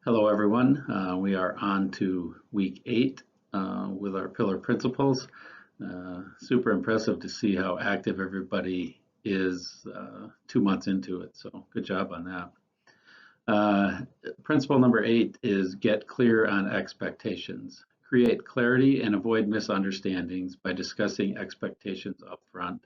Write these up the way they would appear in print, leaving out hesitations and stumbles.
Hello, everyone. We are on to week 8 with our pillar principles. Super impressive to see how active everybody is 2 months into it. So good job on that. Principle number 8 is get clear on expectations. Create clarity and avoid misunderstandings by discussing expectations up front.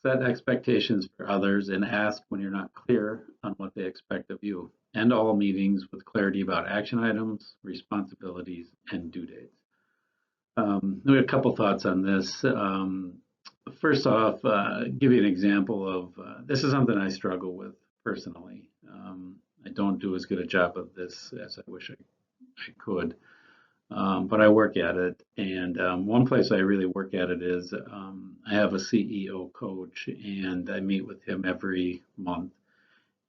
Set expectations for others and ask when you're not clear on what they expect of you. End all meetings with clarity about action items, responsibilities, and due dates. We have a couple thoughts on this. First off, give you an example of this is something I struggle with personally. I don't do as good a job of this as I wish I could. But I work at it, and one place I really work at it is I have a CEO coach, and I meet with him every month.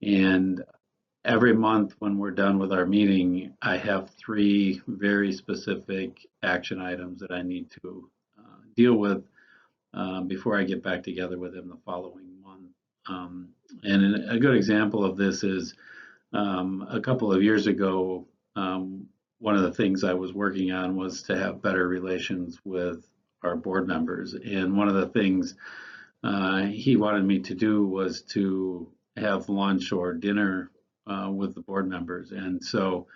And every month when we're done with our meeting, I have 3 very specific action items that I need to deal with before I get back together with him the following month. And a good example of this is a couple of years ago, one of the things I was working on was to have better relations with our board members. And one of the things he wanted me to do was to have lunch or dinner with the board members. And so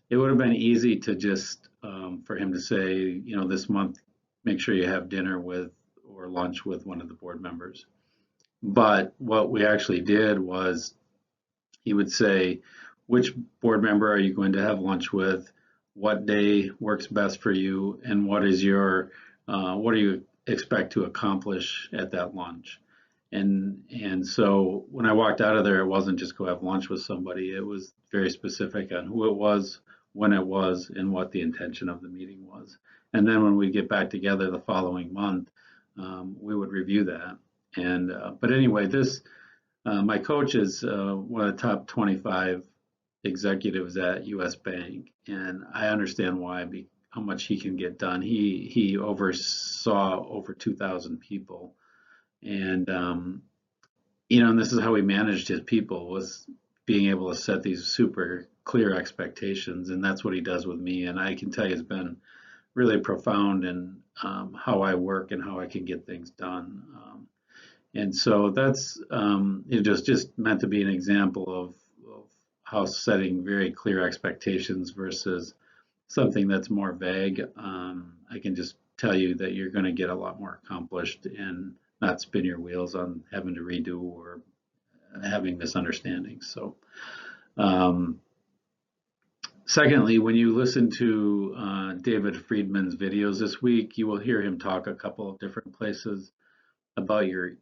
it would have been easy to just for him to say, you know, this month, make sure you have dinner with or lunch with one of the board members. But what we actually did was he would say, which board member are you going to have lunch with? What day works best for you, and what is your what do you expect to accomplish at that lunch? And so when I walked out of there, it wasn't just go have lunch with somebody. It was very specific on who it was, when it was, and what the intention of the meeting was. And then when we get back together the following month, we would review that. And but anyway, this my coach is one of the top 25 executives at U.S. Bank, and I understand why, how much he can get done. He oversaw over 2,000 people, and you know, and this is how he managed his people, was being able to set these super clear expectations, and that's what he does with me. And I can tell you, it's been really profound in how I work and how I can get things done. And so that's it just meant to be an example of how setting very clear expectations versus something that's more vague. I can just tell you that you're going to get a lot more accomplished and not spin your wheels on having to redo or having misunderstandings. So, secondly, when you listen to David Friedman's videos this week, you will hear him talk a couple of different places about your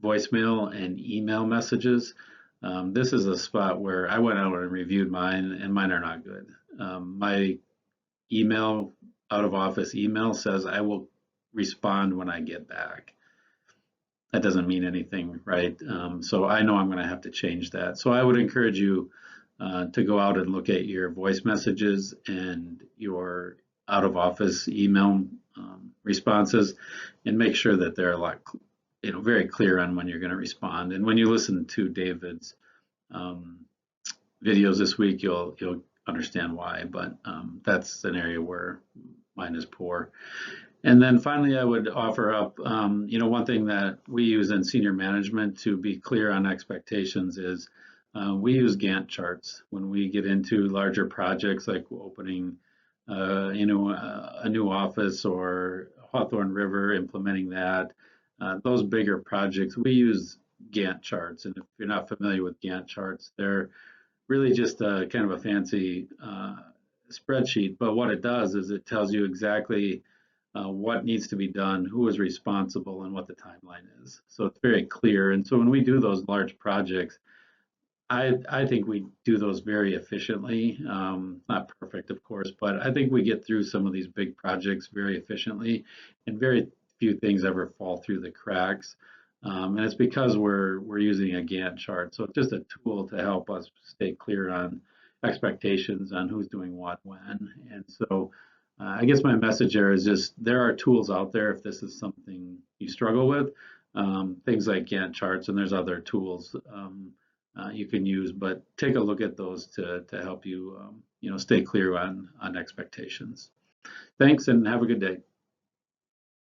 voicemail and email messages. This is a spot where I went out and reviewed mine, and mine are not good. My email, out of office email, says I will respond when I get back. That doesn't mean anything, right? So I know I'm going to have to change that. So I would encourage you to go out and look at your voice messages and your out of office email responses, and make sure that they're a lot, you know, very clear on when you're going to respond. And when you listen to David's videos this week, you'll understand why. But that's an area where mine is poor. And then finally, I would offer up, you know, one thing that we use in senior management to be clear on expectations is we use Gantt charts when we get into larger projects like opening, you know, a new office or Hawthorne River, implementing that. Those bigger projects, we use Gantt charts. And if you're not familiar with Gantt charts, they're really just a kind of a fancy spreadsheet. But what it does is it tells you exactly what needs to be done, who is responsible, and what the timeline is. So it's very clear. And so when we do those large projects, I think we do those very efficiently. Not perfect, of course, but I think we get through some of these big projects very efficiently, and very few things ever fall through the cracks. And it's because we're using a Gantt chart. So it's just a tool to help us stay clear on expectations on who's doing what when. And so I guess my message there is just there are tools out there if this is something you struggle with, things like Gantt charts, and there's other tools you can use, but take a look at those to help you, stay clear on expectations. Thanks and have a good day.